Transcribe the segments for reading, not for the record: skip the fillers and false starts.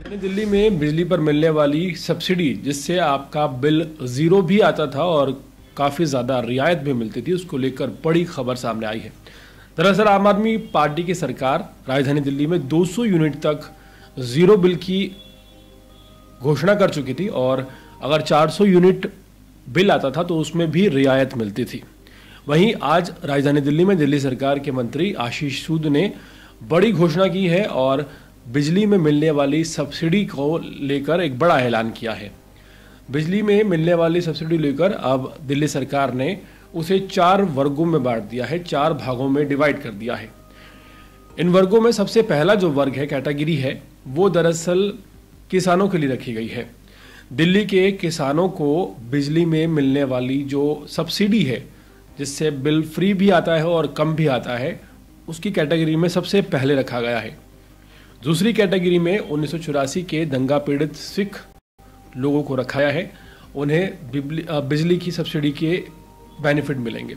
नई दिल्ली में बिजली पर मिलने वाली सब्सिडी, जिससे आपका बिल ज़ीरो भी आता था और काफ़ी ज़्यादा रियायत भी मिलती थी, उसको लेकर बड़ी खबर सामने आई है। दरअसल आम आदमी पार्टी की सरकार राजधानी दिल्ली में 200 यूनिट तक ज़ीरो बिल की घोषणा कर चुकी थी और अगर 400 यूनिट बिल आता था तो उसमें भी रियायत मिलती थी। वहीं आज राजधानी दिल्ली में दिल्ली सरकार के मंत्री आशीष सूद ने बड़ी घोषणा की है और बिजली में मिलने वाली सब्सिडी को लेकर एक बड़ा ऐलान किया है। बिजली में मिलने वाली सब्सिडी लेकर अब दिल्ली सरकार ने उसे 4 वर्गों में बांट दिया है, 4 भागों में डिवाइड कर दिया है। इन वर्गों में सबसे पहला जो वर्ग है, कैटेगरी है, वो दरअसल किसानों के लिए रखी गई है। दिल्ली के किसानों को बिजली में मिलने वाली जो सब्सिडी है, जिससे बिल फ्री भी आता है और कम भी आता है, उसकी कैटेगरी में सबसे पहले रखा गया है। दूसरी कैटेगरी में 1984 के दंगा पीड़ित सिख लोगों को रखा गया है, उन्हें बिजली की सब्सिडी के बेनिफिट मिलेंगे।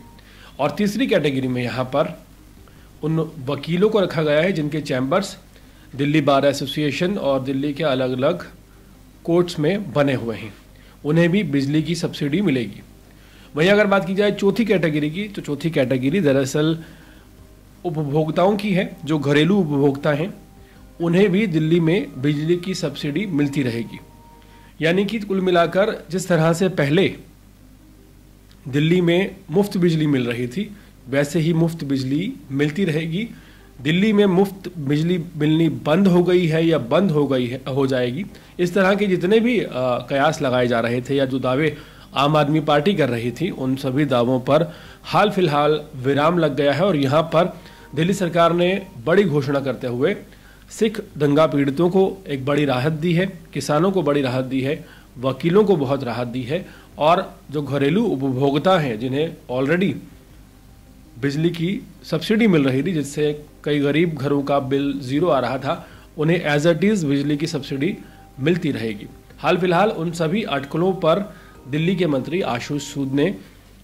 और तीसरी कैटेगरी में यहाँ पर उन वकीलों को रखा गया है जिनके चैम्बर्स दिल्ली बार एसोसिएशन और दिल्ली के अलग अलग कोर्ट्स में बने हुए हैं, उन्हें भी बिजली की सब्सिडी मिलेगी। वहीं अगर बात की जाए चौथी कैटेगरी की, तो चौथी कैटेगरी दरअसल उपभोक्ताओं की है। जो घरेलू उपभोक्ता हैं उन्हें भी दिल्ली में बिजली की सब्सिडी मिलती रहेगी। यानी कि कुल मिलाकर जिस तरह से पहले दिल्ली में मुफ्त बिजली मिल रही थी, वैसे ही मुफ्त बिजली मिलती रहेगी। दिल्ली में मुफ्त बिजली मिलनी बंद हो गई है या बंद हो जाएगी, इस तरह के जितने भी कयास लगाए जा रहे थे या जो दावे आम आदमी पार्टी कर रही थी, उन सभी दावों पर हाल फिलहाल विराम लग गया है। और यहाँ पर दिल्ली सरकार ने बड़ी घोषणा करते हुए सिख दंगा पीड़ितों को एक बड़ी राहत दी है, किसानों को बड़ी राहत दी है, वकीलों को बहुत राहत दी है, और जो घरेलू उपभोक्ता हैं जिन्हें ऑलरेडी बिजली की सब्सिडी मिल रही थी, जिससे कई गरीब घरों का बिल ज़ीरो आ रहा था, उन्हें एज इट इज़ बिजली की सब्सिडी मिलती रहेगी। हाल फिलहाल उन सभी अटकलों पर दिल्ली के मंत्री आशीष सूद ने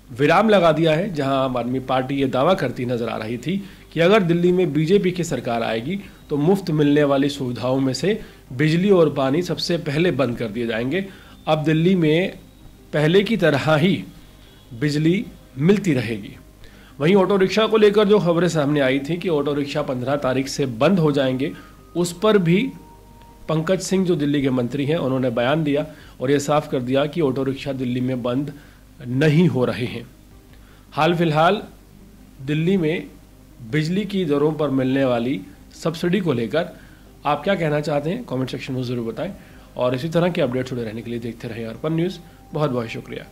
विराम लगा दिया है, जहां आम आदमी पार्टी ये दावा करती नजर आ रही थी कि अगर दिल्ली में बीजेपी की सरकार आएगी तो मुफ्त मिलने वाली सुविधाओं में से बिजली और पानी सबसे पहले बंद कर दिए जाएंगे। अब दिल्ली में पहले की तरह ही बिजली मिलती रहेगी। वहीं ऑटो रिक्शा को लेकर जो खबरें सामने आई थी कि ऑटो रिक्शा 15 तारीख से बंद हो जाएंगे, उस पर भी पंकज सिंह जो दिल्ली के मंत्री हैं, उन्होंने बयान दिया और ये साफ कर दिया कि ऑटो रिक्शा दिल्ली में बंद नहीं हो रहे हैं। हाल फिलहाल दिल्ली में बिजली की दरों पर मिलने वाली सब्सिडी को लेकर आप क्या कहना चाहते हैं, कमेंट सेक्शन में ज़रूर बताएं। और इसी तरह के अपडेट जुड़े रहने के लिए देखते रहें अर्पण न्यूज़। बहुत बहुत शुक्रिया।